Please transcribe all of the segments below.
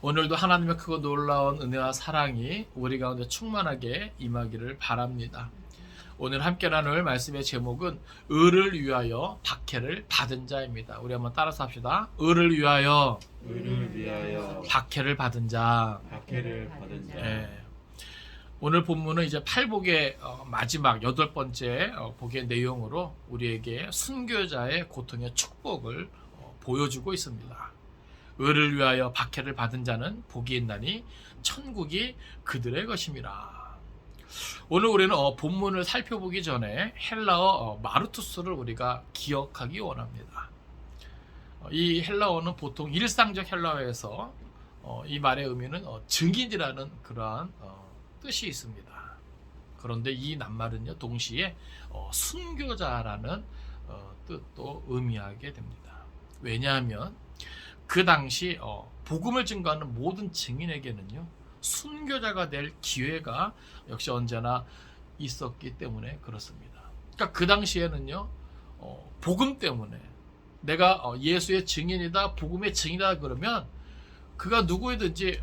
오늘도 하나님의 크고 놀라운 은혜와 사랑이 우리 가운데 충만하게 임하기를 바랍니다. 오늘 함께 나눌 말씀의 제목은 의를 위하여 박해를 받은 자입니다. 우리 한번 따라서 합시다. 의를 위하여 박해를 받은 자. 예. 오늘 본문은 이제 팔복의 마지막 8번째 복의 내용으로 우리에게 순교자의 고통의 축복을 보여주고 있습니다. 의를 위하여 박해를 받은 자는 복이 있나니 천국이 그들의 것임이라. 오늘 우리는 본문을 살펴보기 전에 헬라어 마르투스를 우리가 기억하기 원합니다. 이 헬라어는 보통 일상적 헬라어에서 이 말의 의미는 증인이라는 그러한 뜻이 있습니다. 그런데 이 낱말은요 동시에 순교자라는 뜻도 의미하게 됩니다. 왜냐하면 그 당시 복음을 증거하는 모든 증인에게는요 순교자가 될 기회가 역시 언제나 있었기 때문에 그렇습니다. 그러니까 그 당시에는요 복음 때문에 내가 예수의 증인이다, 복음의 증인이다 그러면 그가 누구이든지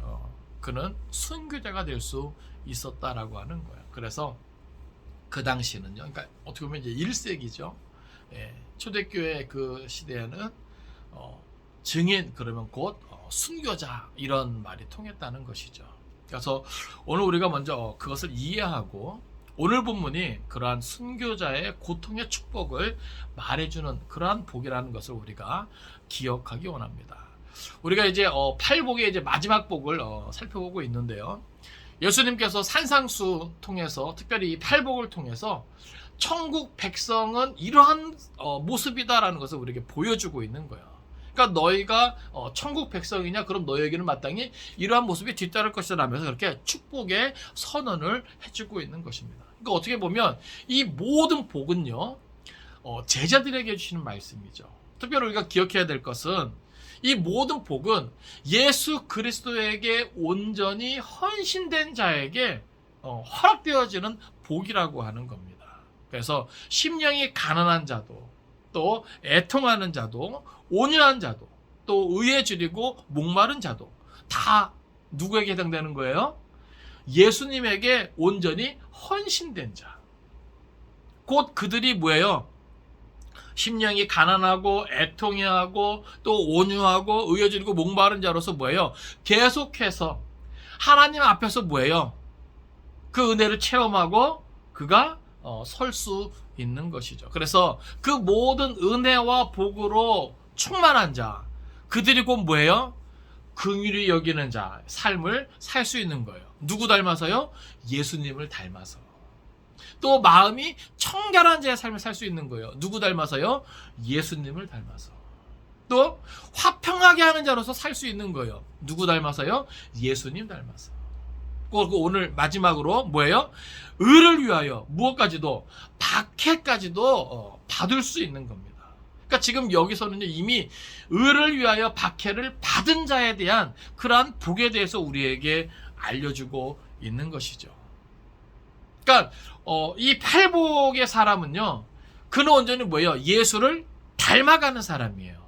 그는 순교자가 될 수 있었다라고 하는 거예요. 그래서 그 당시는요, 그러니까 어떻게 보면 이제 1세기죠. 초대교회 그 시대에는 증인 그러면 곧 순교자 이런 말이 통했다는 것이죠. 그래서 오늘 우리가 먼저 그것을 이해하고 오늘 본문이 그러한 순교자의 고통의 축복을 말해주는 그러한 복이라는 것을 우리가 기억하기 원합니다. 우리가 이제 팔복의 이제 마지막 복을 살펴보고 있는데요. 예수님께서 산상수 통해서 특별히 이 팔복을 통해서 천국 백성은 이러한 모습이다라는 것을 우리에게 보여주고 있는 거예요. 그러니까 너희가 천국 백성이냐? 그럼 너희에게는 마땅히 이러한 모습이 뒤따를 것이다 라면서 그렇게 축복의 선언을 해주고 있는 것입니다. 그러니까 어떻게 보면 이 모든 복은요 제자들에게 해주시는 말씀이죠. 특별히 우리가 기억해야 될 것은 이 모든 복은 예수 그리스도에게 온전히 헌신된 자에게 허락되어지는 복이라고 하는 겁니다. 그래서 심령이 가난한 자도 또 애통하는 자도 온유한 자도 또 의에 줄이고 목마른 자도 다 누구에게 해당되는 거예요? 예수님에게 온전히 헌신된 자. 곧 그들이 뭐예요? 심령이 가난하고 애통해하고 또 온유하고 의에 줄이고 목마른 자로서 뭐예요? 계속해서 하나님 앞에서 뭐예요? 그 은혜를 체험하고 그가 설 수 있는 것이죠. 그래서 그 모든 은혜와 복으로 충만한 자, 그들이 곧 뭐예요? 긍휼히 여기는 자, 삶을 살 수 있는 거예요. 누구 닮아서요? 예수님을 닮아서. 또 마음이 청결한 자의 삶을 살 수 있는 거예요. 누구 닮아서요? 예수님을 닮아서. 또 화평하게 하는 자로서 살 수 있는 거예요. 누구 닮아서요? 예수님 닮아서. 그리고 오늘 마지막으로 뭐예요? 의를 위하여 무엇까지도 박해까지도 받을 수 있는 겁니다. 그러니까 지금 여기서는 이미 의를 위하여 박해를 받은 자에 대한 그러한 복에 대해서 우리에게 알려주고 있는 것이죠. 그러니까 이 팔복의 사람은요, 그는 온전히 뭐예요? 예수를 닮아가는 사람이에요.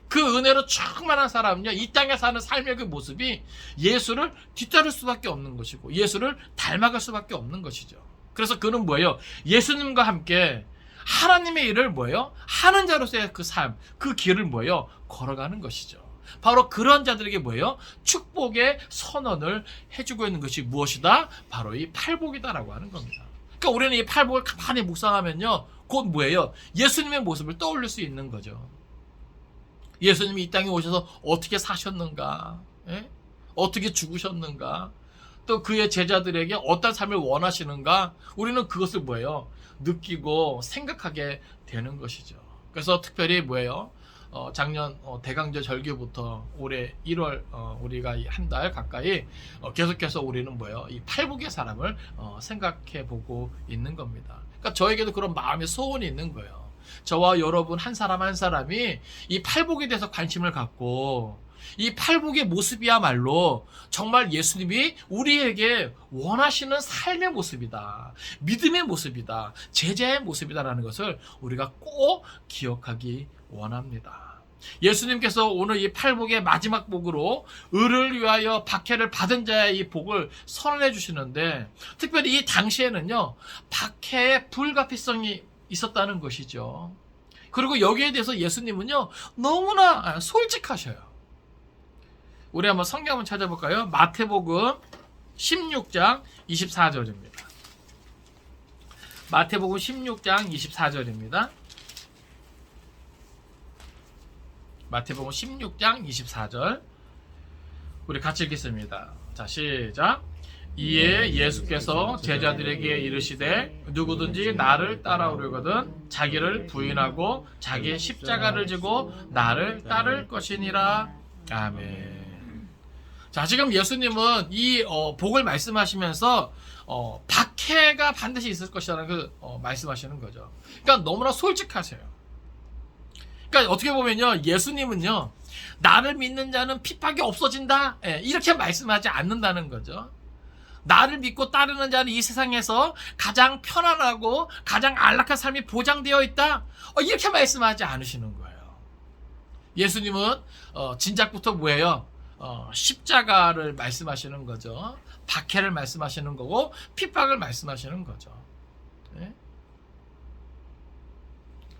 그 은혜로 충만한 사람은요, 이 땅에 사는 삶의 그 모습이 예수를 뒤따를 수밖에 없는 것이고 예수를 닮아갈 수밖에 없는 것이죠. 그래서 그는 뭐예요? 예수님과 함께 하나님의 일을 뭐예요? 하는 자로서의 그 삶, 그 길을 뭐예요? 걸어가는 것이죠. 바로 그런 자들에게 뭐예요? 축복의 선언을 해주고 있는 것이 무엇이다? 바로 이 팔복이다라고 하는 겁니다. 그러니까 우리는 이 팔복을 가만히 묵상하면요, 곧 뭐예요? 예수님의 모습을 떠올릴 수 있는 거죠. 예수님이 이 땅에 오셔서 어떻게 사셨는가? 예? 어떻게 죽으셨는가? 또 그의 제자들에게 어떤 삶을 원하시는가? 우리는 그것을 뭐예요? 느끼고 생각하게 되는 것이죠. 그래서 특별히 뭐예요? 작년 대강절 절기부터 올해 1월 우리가 한 달 가까이 계속해서 우리는 뭐예요? 이 팔복의 사람을 생각해 보고 있는 겁니다. 그러니까 저에게도 그런 마음의 소원이 있는 거예요. 저와 여러분 한 사람 한 사람이 이 팔복에 대해서 관심을 갖고 이 팔복의 모습이야말로 정말 예수님이 우리에게 원하시는 삶의 모습이다, 믿음의 모습이다, 제자의 모습이다라는 것을 우리가 꼭 기억하기 원합니다. 예수님께서 오늘 이 팔복의 마지막 복으로 의를 위하여 박해를 받은 자의 이 복을 선언해 주시는데, 특별히 이 당시에는요, 박해의 불가피성이 있었다는 것이죠. 그리고 여기에 대해서 예수님은요, 너무나 솔직하셔요. 우리 한번 성경 한번 찾아볼까요? 마태복음 16장 24절입니다. 마태복음 16장 24절입니다. 마태복음 16장 24절 우리 같이 읽겠습니다. 자, 시작. 이에 예수께서 제자들에게 이르시되 누구든지 나를 따라오려거든 자기를 부인하고 자기의 십자가를 지고 나를 따를 것이니라. 아멘. 자, 지금 예수님은 이 복을 말씀하시면서 박해가 반드시 있을 것이라는 그 말씀하시는 거죠. 그러니까 너무나 솔직하세요. 그러니까 어떻게 보면요, 예수님은요, 나를 믿는 자는 핍박이 없어진다, 이렇게 말씀하지 않는다는 거죠. 나를 믿고 따르는 자는 이 세상에서 가장 편안하고 가장 안락한 삶이 보장되어 있다, 이렇게 말씀하지 않으시는 거예요. 예수님은 진작부터 뭐예요? 십자가를 말씀하시는 거죠. 박해를 말씀하시는 거고 핍박을 말씀하시는 거죠. 네?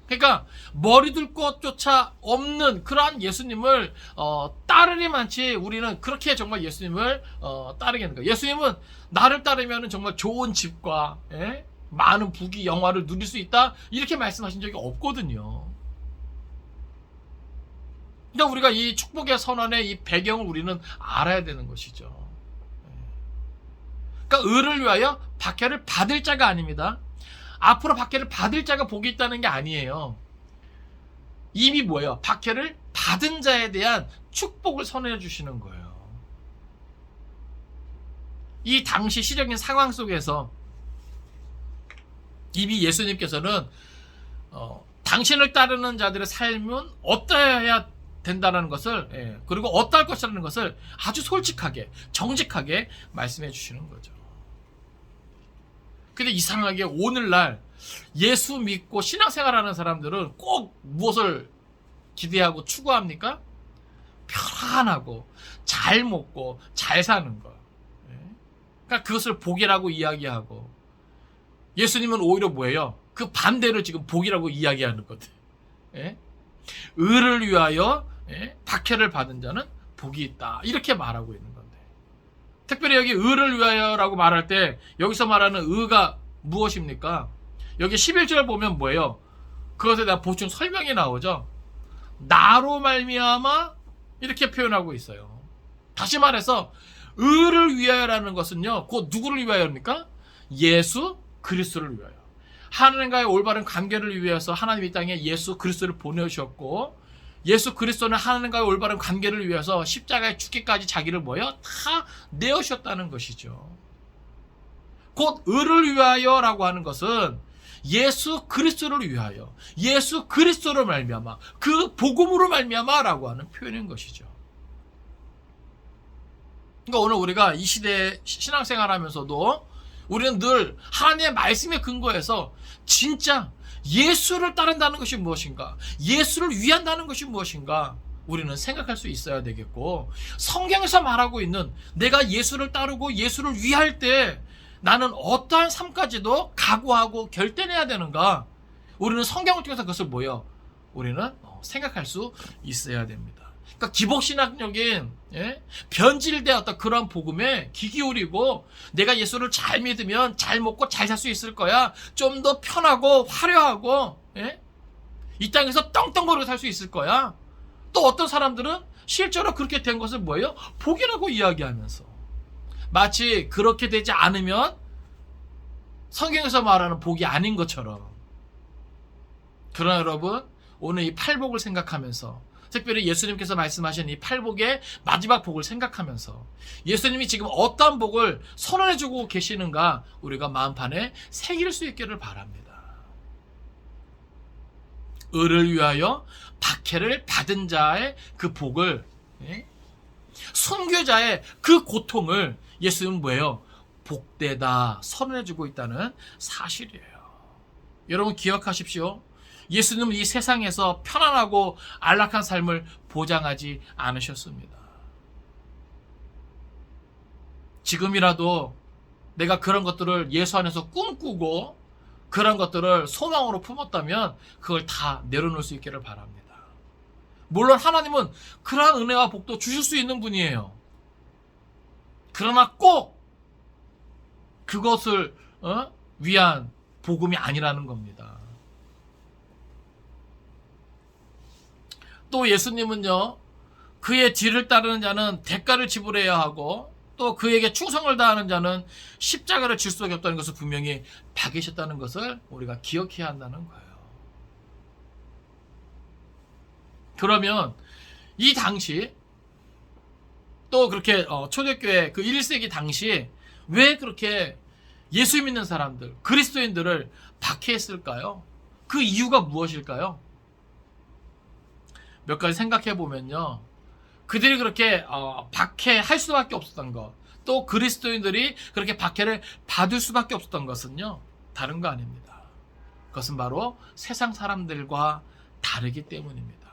그러니까 머리둘 것조차 없는 그러한 예수님을 따르리만치 우리는 그렇게 정말 예수님을 따르게 되는 거예요. 예수님은 나를 따르면 정말 좋은 집과 많은 부귀 영화를 누릴 수 있다, 이렇게 말씀하신 적이 없거든요. 그러니까 우리가 이 축복의 선언의 이 배경을 우리는 알아야 되는 것이죠. 그러니까 의를 위하여 박해를 받을 자가 아닙니다. 앞으로 박해를 받을 자가 복이 있다는 게 아니에요. 이미 뭐예요? 박해를 받은 자에 대한 축복을 선언해 주시는 거예요. 이 당시 시적인 상황 속에서 이미 예수님께서는 당신을 따르는 자들의 삶은 어떠해야 된다는 것을, 그리고 어떠할 것이라는 것을 아주 솔직하게 정직하게 말씀해 주시는 거죠. 근데 이상하게 오늘날 예수 믿고 신앙생활하는 사람들은 꼭 무엇을 기대하고 추구합니까? 편안하고 잘 먹고 잘 사는 거. 그러니까 그것을 복이라고 이야기하고, 예수님은 오히려 뭐예요? 그 반대를 지금 복이라고 이야기하는 거들. 의를 위하여 박해를 받은 자는 복이 있다, 이렇게 말하고 있는 건데, 특별히 여기 의를 위하여라고 말할 때 여기서 말하는 의가 무엇입니까? 여기 11절 보면 뭐예요? 그것에 대한 보충 설명이 나오죠. 나로 말미암아, 이렇게 표현하고 있어요. 다시 말해서 의를 위하여라는 것은요, 곧 누구를 위하여입니까? 예수 그리스도를 위하여. 하나님과의 올바른 관계를 위해서 하나님 이 땅에 예수 그리스도를 보내주셨고, 예수 그리스도는 하나님과의 올바른 관계를 위해서 십자가에 죽기까지 자기를 다 내어주셨다는 것이죠. 곧 의를 위하여라고 하는 것은 예수 그리스도를 위하여, 예수 그리스도로 말미암아, 그 복음으로 말미암아라고 하는 표현인 것이죠. 그러니까 오늘 우리가 이 시대에 신앙생활하면서도 우리는 늘 하나님의 말씀에 근거해서 진짜 예수를 따른다는 것이 무엇인가, 예수를 위한다는 것이 무엇인가, 우리는 생각할 수 있어야 되겠고, 성경에서 말하고 있는 내가 예수를 따르고 예수를 위할 때 나는 어떠한 삶까지도 각오하고 결단해야 되는가, 우리는 성경을 통해서 그것을 우리는 생각할 수 있어야 됩니다. 그러니까 기복신학적인 변질되었던 그런 복음에 귀 기울이고, 내가 예수를 잘 믿으면 잘 먹고 잘 살 수 있을 거야, 좀 더 편하고 화려하고 이 땅에서 떵떵거리고 살 수 있을 거야. 또 어떤 사람들은 실제로 그렇게 된 것을 복이라고 이야기하면서 마치 그렇게 되지 않으면 성경에서 말하는 복이 아닌 것처럼. 그러나 여러분, 오늘 이 팔복을 생각하면서, 특별히 예수님께서 말씀하신 이 팔복의 마지막 복을 생각하면서 예수님이 지금 어떠한 복을 선언해주고 계시는가 우리가 마음판에 새길 수 있기를 바랍니다. 의를 위하여 박해를 받은 자의 그 복을, 순교자의 그 고통을 예수님은 복되다 선언해주고 있다는 사실이에요. 여러분 기억하십시오. 예수님은 이 세상에서 편안하고 안락한 삶을 보장하지 않으셨습니다. 지금이라도 내가 그런 것들을 예수 안에서 꿈꾸고 그런 것들을 소망으로 품었다면 그걸 다 내려놓을 수 있기를 바랍니다. 물론 하나님은 그러한 은혜와 복도 주실 수 있는 분이에요. 그러나 꼭 그것을 위한 복음이 아니라는 겁니다. 또 예수님은요, 그의 뒤를 따르는 자는 대가를 지불해야 하고 또 그에게 충성을 다하는 자는 십자가를 질 수밖에 없다는 것을 분명히 밝히셨다는 것을 우리가 기억해야 한다는 거예요. 그러면 이 당시 또 그렇게 초대교회 그 1세기 당시 왜 그렇게 예수 믿는 사람들, 그리스도인들을 박해했을까요? 그 이유가 무엇일까요? 몇 가지 생각해 보면요, 그들이 그렇게 박해할 수밖에 없었던 것, 또 그리스도인들이 그렇게 박해를 받을 수밖에 없었던 것은요, 다른 거 아닙니다. 그것은 바로 세상 사람들과 다르기 때문입니다.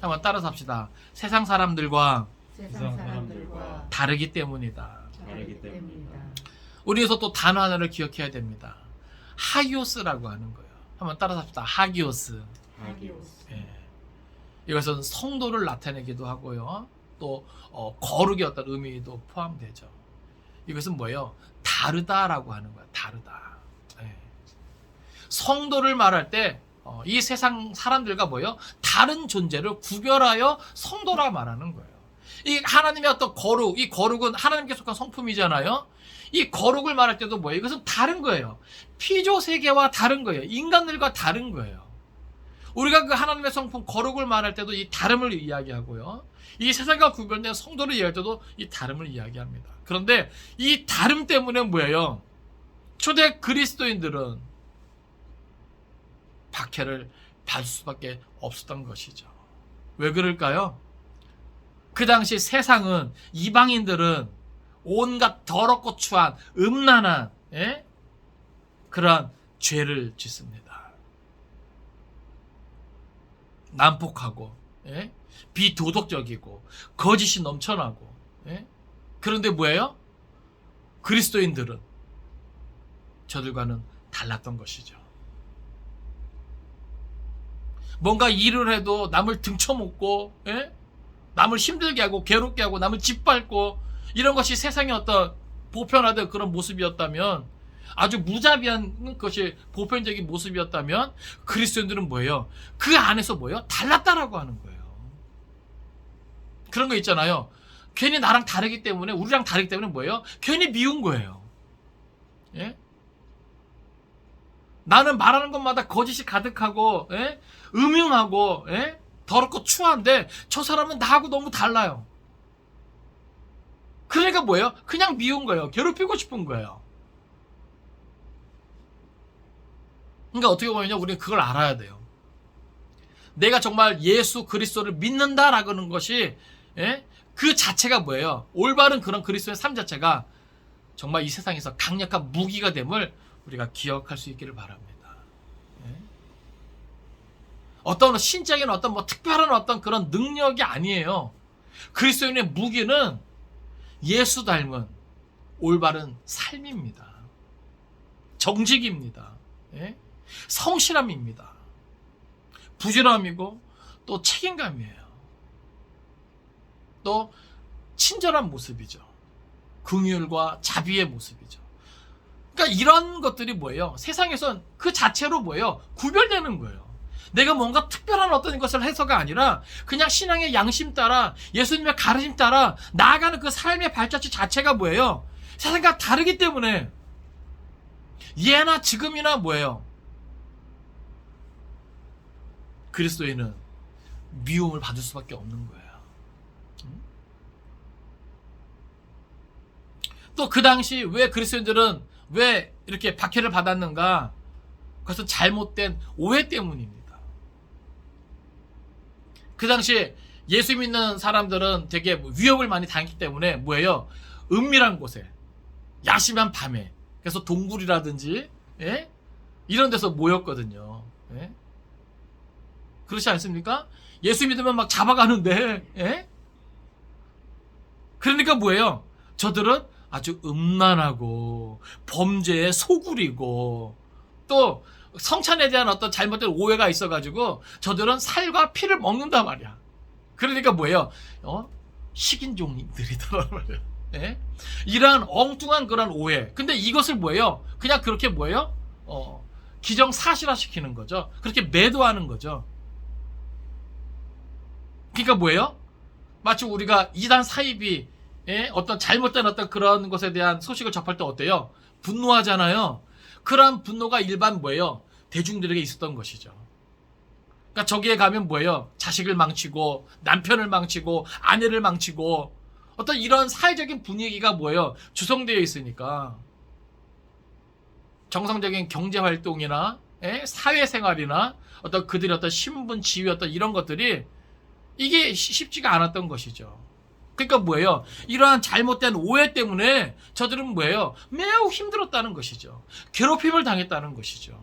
한번 따라서 합시다. 세상 사람들과 다르기 때문이다. 우리에서 또 단어 하나를 기억해야 됩니다. 하기오스라고 하는 거예요. 한번 따라서 합시다. 하기오스. 예. 이것은 성도를 나타내기도 하고요, 또 거룩의 어떤 의미도 포함되죠. 이것은 뭐예요? 다르다라고 하는 거예요. 다르다. 예. 성도를 말할 때 이 세상 사람들과 뭐예요? 다른 존재를 구별하여 성도라 말하는 거예요. 이 하나님의 어떤 거룩, 이 거룩은 하나님께 속한 성품이잖아요. 이 거룩을 말할 때도 뭐예요? 이것은 다른 거예요. 피조 세계와 다른 거예요. 인간들과 다른 거예요. 우리가 그 하나님의 성품 거룩을 말할 때도 이 다름을 이야기하고요, 이 세상과 구별된 성도를 이야기할 때도 이 다름을 이야기합니다. 그런데 이 다름 때문에 뭐예요? 초대 그리스도인들은 박해를 받을 수밖에 없었던 것이죠. 왜 그럴까요? 그 당시 세상은, 이방인들은 온갖 더럽고 추한 음란한 그러한 죄를 짓습니다. 난폭하고 비도덕적이고 거짓이 넘쳐나고. 그런데 뭐예요? 그리스도인들은 저들과는 달랐던 것이죠. 뭔가 일을 해도 남을 등쳐먹고, 남을 힘들게 하고 괴롭게 하고 남을 짓밟고, 이런 것이 세상의 어떤 보편화된 그런 모습이었다면, 아주 무자비한 것이 보편적인 모습이었다면, 그리스도인들은 뭐예요? 그 안에서 뭐예요? 달랐다라고 하는 거예요. 그런 거 있잖아요. 괜히 나랑 다르기 때문에, 우리랑 다르기 때문에 뭐예요? 괜히 미운 거예요. 나는 말하는 것마다 거짓이 가득하고 음흉하고 더럽고 추한데 저 사람은 나하고 너무 달라요. 그러니까 뭐예요? 그냥 미운 거예요. 괴롭히고 싶은 거예요. 그러니까 어떻게 보면요, 우리는 그걸 알아야 돼요. 내가 정말 예수 그리스도를 믿는다라고 하는 것이 그 자체가 뭐예요? 올바른 그런 그리스도의 삶 자체가 정말 이 세상에서 강력한 무기가 됨을 우리가 기억할 수 있기를 바랍니다. 어떤 신적인 어떤 특별한 어떤 그런 능력이 아니에요. 그리스도인의 무기는 예수 닮은 올바른 삶입니다. 정직입니다. 성실함입니다. 부지런함이고 또 책임감이에요. 또 친절한 모습이죠. 긍휼과 자비의 모습이죠. 그러니까 이런 것들이 뭐예요? 세상에선 그 자체로 뭐예요? 구별되는 거예요. 내가 뭔가 특별한 어떤 것을 해서가 아니라 그냥 신앙의 양심 따라, 예수님의 가르침 따라 나아가는 그 삶의 발자취 자체가 뭐예요? 세상과 다르기 때문에 예나 지금이나 뭐예요? 그리스도인은 미움을 받을 수밖에 없는 거예요. 또 그 당시 왜 그리스도인들은 왜 이렇게 박해를 받았는가? 그것은 잘못된 오해 때문입니다. 그 당시 예수 믿는 사람들은 되게 위협을 많이 당했기 때문에 뭐예요? 은밀한 곳에, 야심한 밤에, 그래서 동굴이라든지 이런 데서 모였거든요. 예? 그렇지 않습니까? 예수 믿으면 막 잡아가는데, 예? 그러니까 뭐예요? 저들은 아주 음란하고 범죄에 소굴이고 또 성찬에 대한 어떤 잘못된 오해가 있어가지고 저들은 살과 피를 먹는단 말이야. 그러니까 뭐예요? 식인종들이더란 말이야. 예? 이러한 엉뚱한 그런 오해. 근데 이것을 뭐예요? 그냥 그렇게 뭐예요? 기정사실화 시키는 거죠. 그렇게 매도하는 거죠. 그러니까 뭐예요? 마치 우리가 이단 사이비 어떤 잘못된 어떤 그런 것에 대한 소식을 접할 때 어때요? 분노하잖아요. 그러한 분노가 일반 뭐예요? 대중들에게 있었던 것이죠. 그러니까 저기에 가면 뭐예요? 자식을 망치고 남편을 망치고 아내를 망치고 어떤 이런 사회적인 분위기가 뭐예요? 조성되어 있으니까 정상적인 경제활동이나 사회생활이나 어떤 그들의 어떤 신분, 지위 어떤 이런 것들이 이게 쉽지가 않았던 것이죠. 그러니까 뭐예요? 이러한 잘못된 오해 때문에 저들은 뭐예요? 매우 힘들었다는 것이죠. 괴롭힘을 당했다는 것이죠.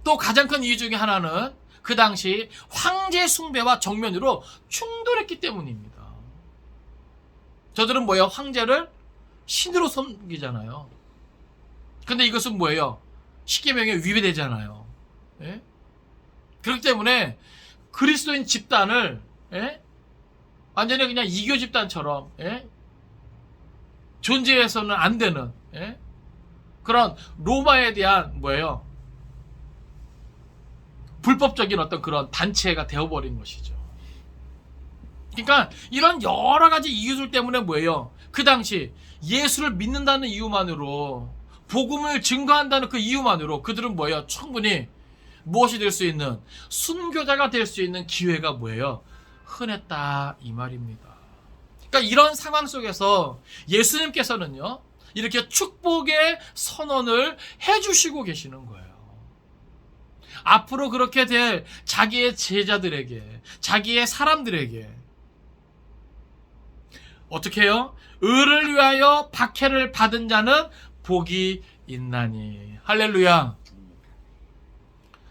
또 가장 큰 이유 중에 하나는 그 당시 황제 숭배와 정면으로 충돌했기 때문입니다. 저들은 뭐예요? 황제를 신으로 섬기잖아요. 근데 이것은 뭐예요? 십계명에 위배되잖아요. 예? 그렇기 때문에 그리스도인 집단을 완전히 그냥 이교 집단처럼 존재해서는 안 되는 그런 로마에 대한 뭐예요? 불법적인 어떤 그런 단체가 되어버린 것이죠. 그러니까 이런 여러 가지 이유들 때문에 뭐예요? 그 당시 예수를 믿는다는 이유만으로 복음을 증거한다는 그 이유만으로 그들은 뭐예요? 충분히 무엇이 될 수 있는 순교자가 될 수 있는 기회가 뭐예요? 흔했다 이 말입니다. 그러니까 이런 상황 속에서 예수님께서는요 이렇게 축복의 선언을 해주시고 계시는 거예요. 앞으로 그렇게 될 자기의 제자들에게, 자기의 사람들에게 어떻게 해요? 의를 위하여 박해를 받은 자는 복이 있나니. 할렐루야.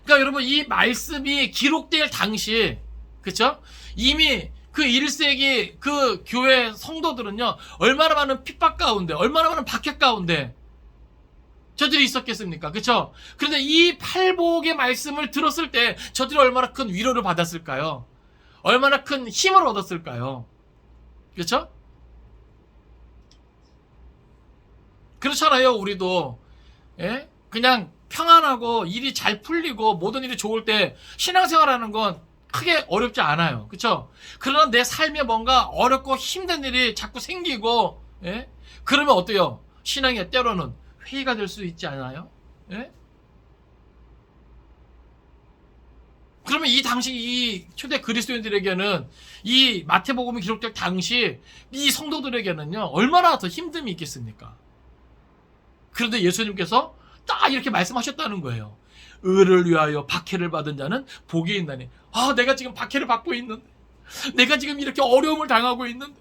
그러니까 여러분 이 말씀이 기록될 당시, 그쵸? 이미 그 1세기 그 교회 성도들은요 얼마나 많은 핍박 가운데, 얼마나 많은 박해 가운데 저들이 있었겠습니까? 그쵸? 그런데 이 팔복의 말씀을 들었을 때 저들이 얼마나 큰 위로를 받았을까요? 얼마나 큰 힘을 얻었을까요? 그쵸? 그렇잖아요. 우리도 그냥 평안하고 일이 잘 풀리고 모든 일이 좋을 때 신앙생활하는 건 크게 어렵지 않아요. 그쵸? 그러나 내 삶에 뭔가 어렵고 힘든 일이 자꾸 생기고 그러면 어때요? 신앙이 때로는 회의가 될 수 있지 않아요? 그러면 이 당시 이 초대 그리스도인들에게는 이 마태복음이 기록될 당시 이 성도들에게는요 얼마나 더 힘듦이 있겠습니까? 그런데 예수님께서 딱 이렇게 말씀하셨다는 거예요. 의를 위하여 박해를 받은 자는 복이 있나니. 내가 지금 박해를 받고 있는데, 내가 지금 이렇게 어려움을 당하고 있는데,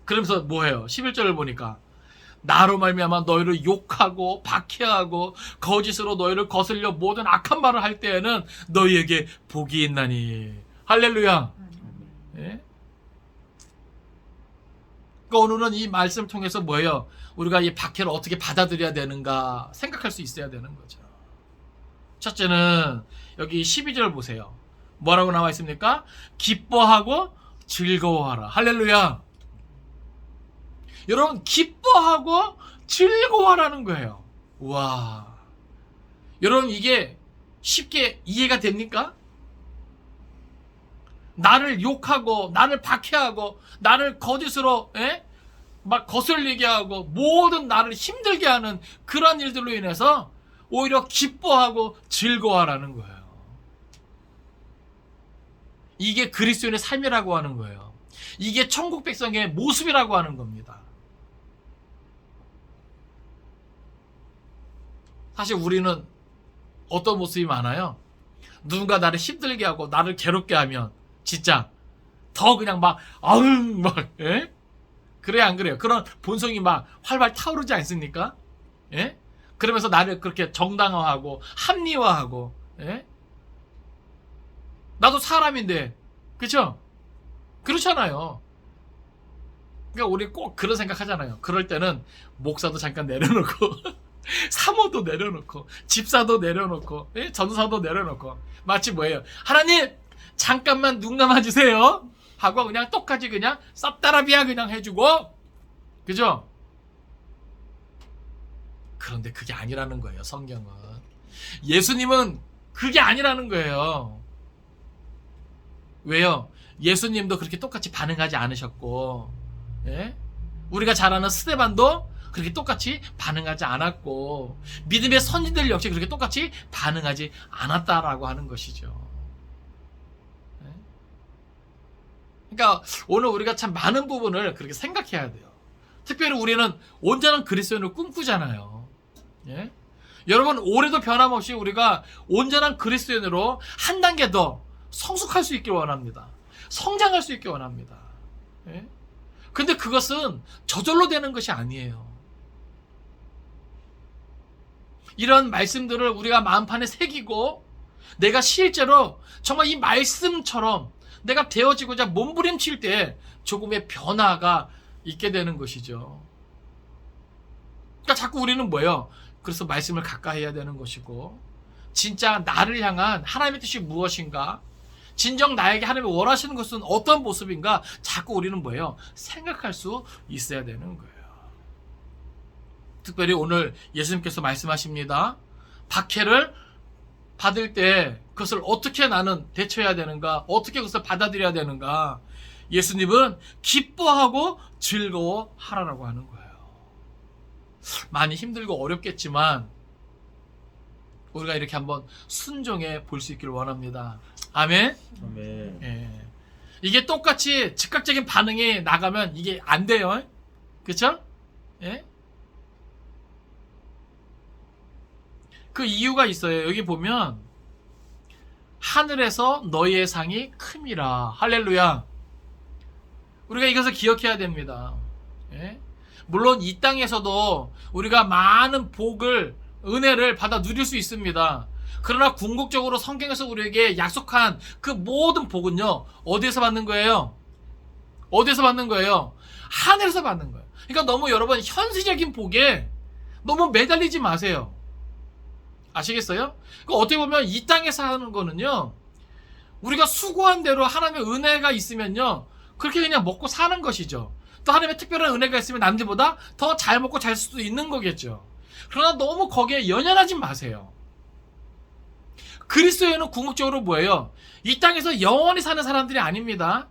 그러면서 뭐해요? 11절을 보니까 나로 말미암아 너희를 욕하고 박해하고 거짓으로 너희를 거슬려 모든 악한 말을 할 때에는 너희에게 복이 있나니. 할렐루야. 그러니까 오늘은 이 말씀을 통해서 뭐예요? 우리가 이 박해를 어떻게 받아들여야 되는가 생각할 수 있어야 되는 거죠. 첫째는 여기 12절 보세요. 뭐라고 나와 있습니까? 기뻐하고 즐거워하라. 할렐루야. 여러분 기뻐하고 즐거워하라는 거예요. 와, 여러분 이게 쉽게 이해가 됩니까? 나를 욕하고 나를 박해하고 나를 거짓으로 막 거슬리게 하고 모든 나를 힘들게 하는 그런 일들로 인해서 오히려 기뻐하고 즐거워하라는 거예요. 이게 그리스도인의 삶이라고 하는 거예요. 이게 천국 백성의 모습이라고 하는 겁니다. 사실 우리는 어떤 모습이 많아요? 누군가 나를 힘들게 하고 나를 괴롭게 하면 진짜 더 그냥 막 그래요, 안 그래요? 그런 본성이 막 활발 타오르지 않습니까? 예? 그러면서 나를 그렇게 정당화하고 합리화하고, 예? 나도 사람인데, 그쵸? 그렇잖아요. 그러니까 우리 꼭 그런 생각하잖아요. 그럴 때는 목사도 잠깐 내려놓고 사모도 내려놓고 집사도 내려놓고, 예? 전사도 내려놓고, 마치 뭐예요? 하나님 잠깐만 눈 감아주세요 하고 그냥 똑같이 그냥 쌉다라비야 그냥 해주고, 그죠? 그런데 그게 아니라는 거예요. 성경은. 예수님은 그게 아니라는 거예요. 왜요? 예수님도 그렇게 똑같이 반응하지 않으셨고, 예? 우리가 잘 아는 스데반도 그렇게 똑같이 반응하지 않았고, 믿음의 선지들 역시 그렇게 똑같이 반응하지 않았다라고 하는 것이죠. 예? 그러니까 오늘 우리가 참 많은 부분을 그렇게 생각해야 돼요. 특별히 우리는 온전한 그리스도인을 꿈꾸잖아요. 예? 여러분, 올해도 변함없이 우리가 온전한 그리스도인으로 한 단계 더 성숙할 수 있길 원합니다. 성장할 수 있길 원합니다. 예? 근데 그것은 저절로 되는 것이 아니에요. 이런 말씀들을 우리가 마음판에 새기고 내가 실제로 정말 이 말씀처럼 내가 되어지고자 몸부림칠 때 조금의 변화가 있게 되는 것이죠. 그러니까 자꾸 우리는 뭐예요? 그래서 말씀을 가까이 해야 되는 것이고, 진짜 나를 향한 하나님의 뜻이 무엇인가, 진정 나에게 하나님이 원하시는 것은 어떤 모습인가 자꾸 우리는 뭐예요? 생각할 수 있어야 되는 거예요. 특별히 오늘 예수님께서 말씀하십니다. 박해를 받을 때 그것을 어떻게 나는 대처해야 되는가, 어떻게 그것을 받아들여야 되는가. 예수님은 기뻐하고 즐거워하라고 하는 거예요. 많이 힘들고 어렵겠지만 우리가 이렇게 한번 순종해 볼 수 있기를 원합니다. 아멘. 아멘. 예. 이게 똑같이 즉각적인 반응이 나가면 이게 안 돼요. 그렇죠? 예? 그 이유가 있어요. 여기 보면 하늘에서 너희의 상이 큼이라. 할렐루야. 우리가 이것을 기억해야 됩니다. 예? 물론 이 땅에서도 우리가 많은 복을, 은혜를 받아 누릴 수 있습니다. 그러나 궁극적으로 성경에서 우리에게 약속한 그 모든 복은요, 어디에서 받는 거예요? 어디에서 받는 거예요? 하늘에서 받는 거예요. 그러니까 너무 여러분 현실적인 복에 너무 매달리지 마세요. 아시겠어요? 그러니까 어떻게 보면 이 땅에서 하는 거는요, 우리가 수고한 대로 하나님의 은혜가 있으면요, 그렇게 그냥 먹고 사는 것이죠. 또 하나님의 특별한 은혜가 있으면 남들보다 더 잘 먹고 잘 수도 있는 거겠죠. 그러나 너무 거기에 연연하지 마세요. 그리스도인은 궁극적으로 뭐예요? 이 땅에서 영원히 사는 사람들이 아닙니다.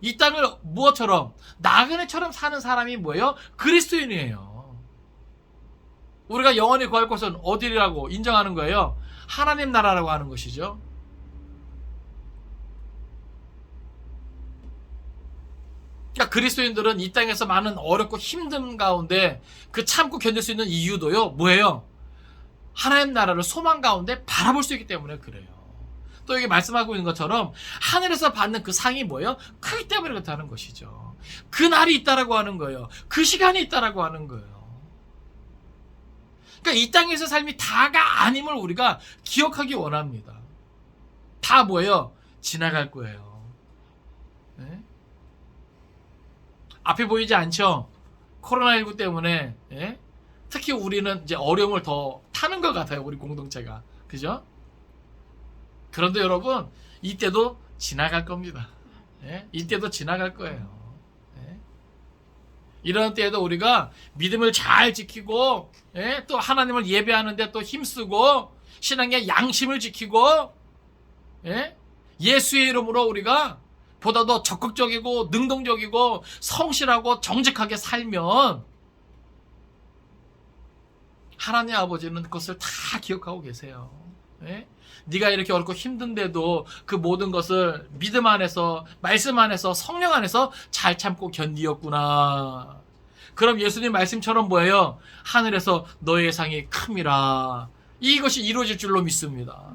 이 땅을 무엇처럼? 나그네처럼 사는 사람이 뭐예요? 그리스도인이에요. 우리가 영원히 구할 곳은 어디라고 인정하는 거예요? 하나님 나라라고 하는 것이죠. 그러니까 그리스도인들은 이 땅에서 많은 어렵고 힘든 가운데 그 참고 견딜 수 있는 이유도요, 뭐예요? 하나님 나라를 소망 가운데 바라볼 수 있기 때문에 그래요. 또 여기 말씀하고 있는 것처럼 하늘에서 받는 그 상이 뭐예요? 크기 때문에 그렇다는 것이죠. 그 날이 있다라고 하는 거예요. 그 시간이 있다라고 하는 거예요. 그러니까 이 땅에서 삶이 다가 아님을 우리가 기억하기 원합니다. 다 뭐예요? 지나갈 거예요. 네? 앞에 보이지 않죠? 코로나19 때문에, 예? 특히 우리는 이제 어려움을 더 타는 것 같아요. 우리 공동체가. 그죠? 그런데 여러분, 이때도 지나갈 겁니다. 예? 이때도 지나갈 거예요. 예? 이런 때에도 우리가 믿음을 잘 지키고, 예? 또 하나님을 예배하는데 또 힘쓰고, 신앙의 양심을 지키고, 예? 예수의 이름으로 우리가 보다 더 적극적이고 능동적이고 성실하고 정직하게 살면 하나님 아버지는 그것을 다 기억하고 계세요. 예? 네가 이렇게 어렵고 힘든데도 그 모든 것을 믿음 안에서, 말씀 안에서, 성령 안에서 잘 참고 견디었구나. 그럼 예수님 말씀처럼 뭐예요? 하늘에서 너의 상이 큼이라. 이것이 이루어질 줄로 믿습니다.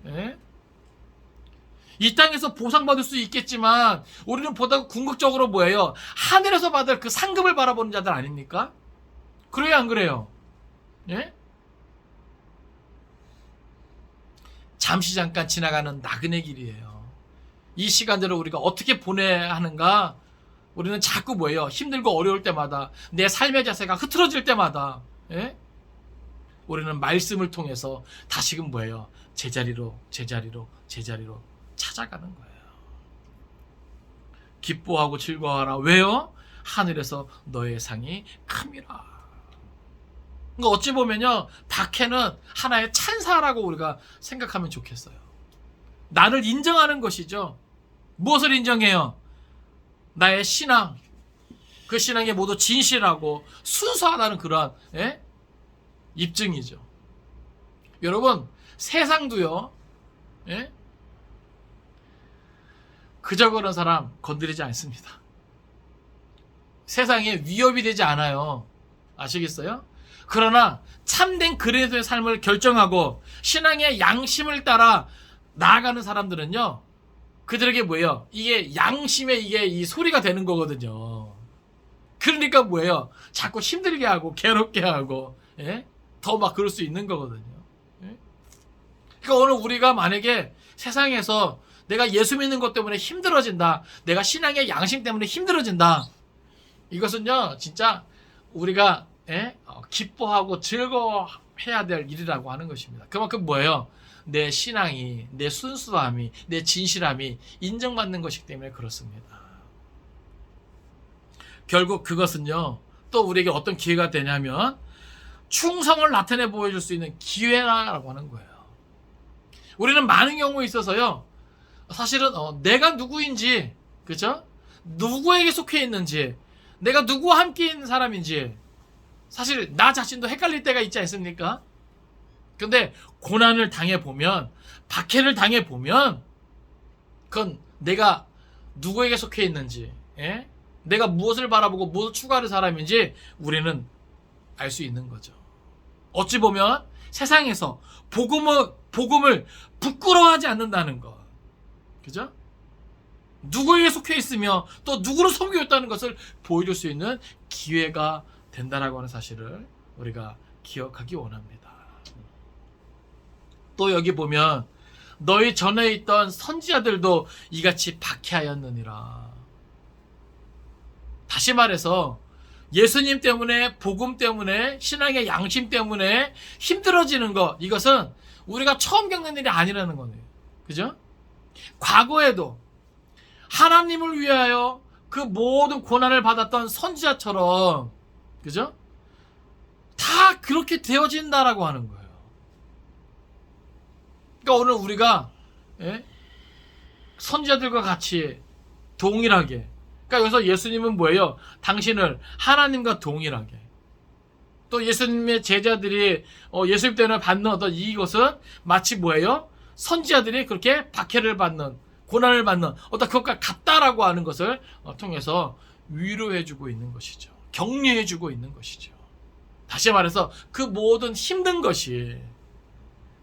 예? 이 땅에서 보상받을 수 있겠지만 우리는 보다 궁극적으로 뭐예요? 하늘에서 받을 그 상급을 바라보는 자들 아닙니까? 그래요, 안 그래요? 예? 잠시 잠깐 지나가는 나그네 길이에요. 이 시간들을 우리가 어떻게 보내야 하는가? 우리는 자꾸 뭐예요? 힘들고 어려울 때마다, 내 삶의 자세가 흐트러질 때마다, 예? 우리는 말씀을 통해서 다시금 뭐예요? 제자리로 찾아가는 거예요. 기뻐하고 즐거워하라. 왜요? 하늘에서 너의 상이 큽니다. 그러니까 어찌 보면요, 박해는 하나의 찬사라고 우리가 생각하면 좋겠어요. 나를 인정하는 것이죠. 무엇을 인정해요? 나의 신앙, 그 신앙이 모두 진실하고 순수하다는 그러한 입증이죠. 여러분, 세상도요, 그저 그런 사람 건드리지 않습니다. 세상에 위협이 되지 않아요. 아시겠어요? 그러나 참된 그리스도의 삶을 결정하고 신앙의 양심을 따라 나아가는 사람들은요, 그들에게 뭐예요? 이게 양심의 이게 이 소리가 되는 거거든요. 그러니까 뭐예요? 자꾸 힘들게 하고 괴롭게 하고 더 막 그럴 수 있는 거거든요. 그러니까 오늘 우리가 만약에 세상에서 내가 예수 믿는 것 때문에 힘들어진다, 내가 신앙의 양심 때문에 힘들어진다, 이것은요 진짜 우리가 기뻐하고 즐거워해야 될 일이라고 하는 것입니다. 그만큼 뭐예요? 내 신앙이, 내 순수함이, 내 진실함이 인정받는 것이기 때문에 그렇습니다. 결국 그것은요 또 우리에게 어떤 기회가 되냐면 충성을 나타내 보여줄 수 있는 기회라고 하는 거예요. 우리는 많은 경우에 있어서요, 사실은 내가 누구인지, 그죠? 누구에게 속해 있는지, 내가 누구와 함께 있는 사람인지 사실 나 자신도 헷갈릴 때가 있지 않습니까? 근데 고난을 당해보면, 박해를 당해보면 그건 내가 누구에게 속해 있는지, 내가 무엇을 바라보고 무엇을 추구하는 사람인지 우리는 알 수 있는 거죠. 어찌 보면 세상에서 복음을 부끄러워하지 않는다는 것, 그죠? 누구에게 속해 있으며 또 누구를 섬기고 있다는 것을 보여줄 수 있는 기회가 된다라고 하는 사실을 우리가 기억하기 원합니다. 또 여기 보면 너희 전에 있던 선지자들도 이같이 박해하였느니라. 다시 말해서 예수님 때문에, 복음 때문에, 신앙의 양심 때문에 힘들어지는 것, 이것은 우리가 처음 겪는 일이 아니라는 거네요. 그죠? 과거에도 하나님을 위하여 그 모든 고난을 받았던 선지자처럼, 그죠? 다 그렇게 되어진다라고 하는 거예요. 그러니까 오늘 우리가 선지자들과 같이 동일하게, 그러니까 여기서 예수님은 뭐예요? 당신을 하나님과 동일하게, 또 예수님의 제자들이 예수님 때문에 받는 어떤 이것은 마치 뭐예요? 선지자들이 그렇게 박해를 받는, 고난을 받는 어떤 그것과 같다라고 하는 것을 통해서 위로해주고 있는 것이죠. 격려해주고 있는 것이죠. 다시 말해서 그 모든 힘든 것이,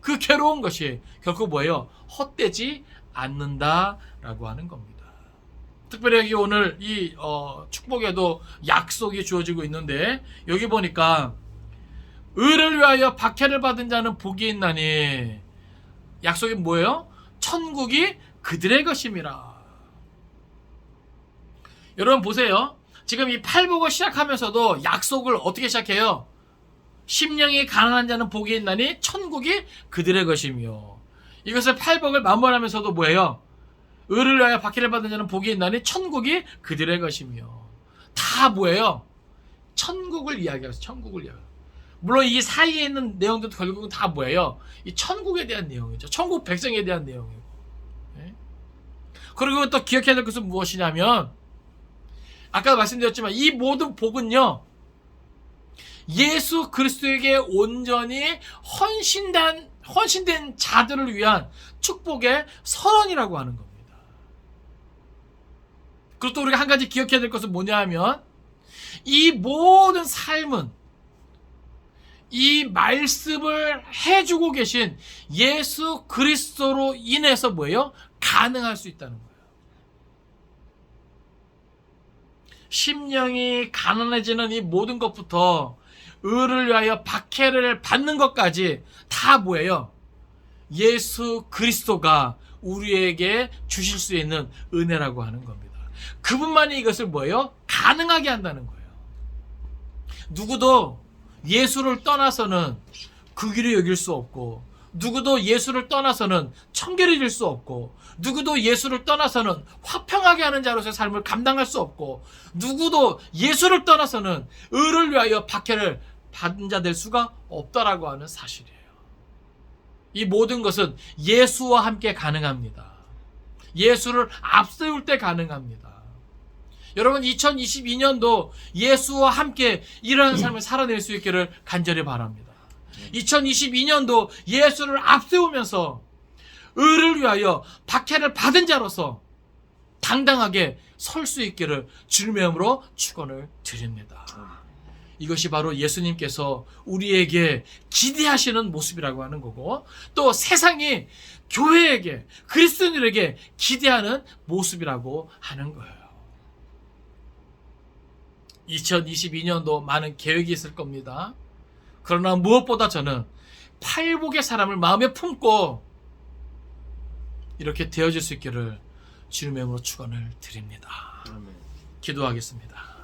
그 괴로운 것이 결국 뭐예요? 헛되지 않는다라고 하는 겁니다. 특별히 여기 오늘 이 축복에도 약속이 주어지고 있는데, 여기 보니까 의를 위하여 박해를 받은 자는 복이 있나니, 약속이 뭐예요? 천국이 그들의 것임이라. 여러분 보세요. 지금 이 팔복을 시작하면서도 약속을 어떻게 시작해요? 심령이 가난한 자는 복이 있나니 천국이 그들의 것이며, 이것을 팔복을 마무리하면서도 뭐예요? 의를 위하여 박해를 받은 자는 복이 있나니 천국이 그들의 것이며. 다 뭐예요? 천국을 이야기하면서, 천국을 이야기해요. 물론 이 사이에 있는 내용들도 결국은 다 뭐예요? 이 천국에 대한 내용이죠. 천국 백성에 대한 내용이고. 그리고 또 기억해야 될 것은 무엇이냐면, 아까 말씀드렸지만 이 모든 복은요, 예수 그리스도에게 온전히 헌신된 자들을 위한 축복의 선언이라고 하는 겁니다. 그리고 또 우리가 한 가지 기억해야 될 것은 뭐냐 하면, 이 모든 삶은 이 말씀을 해주고 계신 예수 그리스도로 인해서 뭐예요? 가능할 수 있다는 거예요. 심령이 가난해지는 이 모든 것부터 의를 위하여 박해를 받는 것까지 다 뭐예요? 예수 그리스도가 우리에게 주실 수 있는 은혜라고 하는 겁니다. 그분만이 이것을 뭐예요? 가능하게 한다는 거예요. 누구도 예수를 떠나서는 그 길을 여길 수 없고, 누구도 예수를 떠나서는 청결이 될 수 없고, 누구도 예수를 떠나서는 화평하게 하는 자로서의 삶을 감당할 수 없고, 누구도 예수를 떠나서는 의를 위하여 박해를 받은 자 될 수가 없다라고 하는 사실이에요. 이 모든 것은 예수와 함께 가능합니다. 예수를 앞세울 때 가능합니다. 여러분, 2022년도 예수와 함께 이러한 삶을 살아낼 수 있기를 간절히 바랍니다. 2022년도 예수를 앞세우면서 의를 위하여 박해를 받은 자로서 당당하게 설 수 있기를 주님의 이름으로 축원을 드립니다. 이것이 바로 예수님께서 우리에게 기대하시는 모습이라고 하는 거고, 또 세상이 교회에게, 그리스도인들에게 기대하는 모습이라고 하는 거예요. 2022년도 많은 계획이 있을 겁니다. 그러나 무엇보다 저는 팔복의 사람을 마음에 품고 이렇게 되어질 수 있기를 주님의 이름으로 축원을 드립니다. 아멘. 기도하겠습니다.